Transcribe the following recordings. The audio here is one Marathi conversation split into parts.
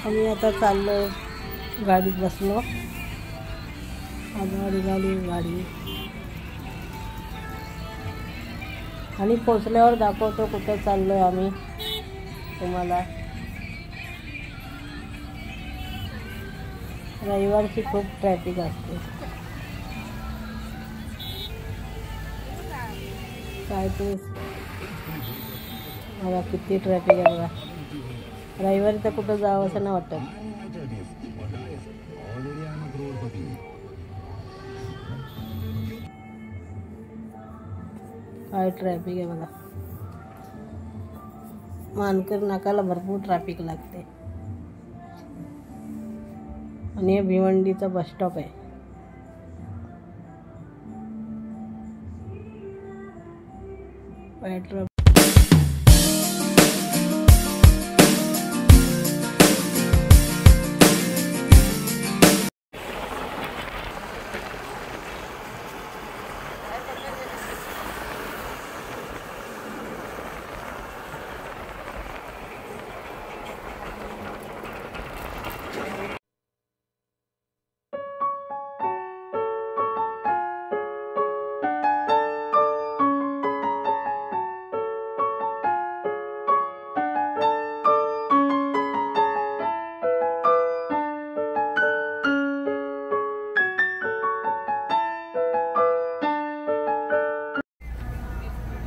आम्ही आता चाललोय, गाडीत बसलो, आता निघाली गाडी आणि पोचल्यावर दाखवतो कुठं चाललोय आम्ही तुम्हाला। रविवारची खूप ट्रॅफिक असते, काय ते बघा किती ट्रॅफिक आहे बघा। रविवारी तर कुठं जावं असं नाही वाटत। काय ट्रॅफिक आहे बघा, मानकर नाकाला भरपूर ट्रॅफिक लागते आणि हे भिवंडीचा बस स्टॉप आहे।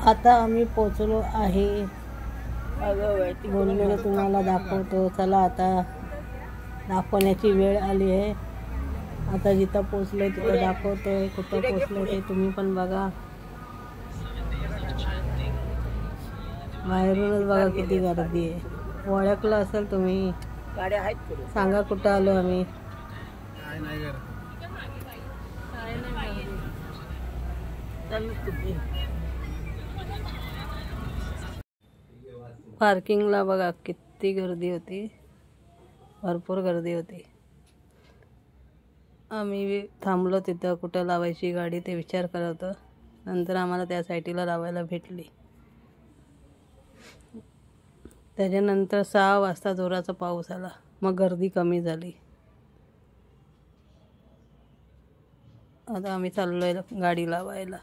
आता आम्ही पोचलो आहे, बोललेलं तुम्हाला दाखवतो। चला आता दाखवण्याची वेळ आली आहे। आता जिथं पोचलोय तिथं दाखवतोय, कुठं पोचलोय ते तुम्ही पण बघा। बाहेरूनच बघा किती गर्दी आहे, ओळखलं असेल तुम्ही, सांगा कुठं आलो आम्ही। पार्किंगला बघा किती गर्दी होती, भरपूर गर्दी होती। आम्ही थांबलो तिथं, कुठं लावायची गाडी ते विचार करत होतो। नंतर आम्हाला त्या साईडला लावायला भेटली। त्याच्यानंतर 6 वाजता जोराचा पाऊस आला, मग गर्दी कमी झाली। आता आम्ही चाललोय गाडी लावायला।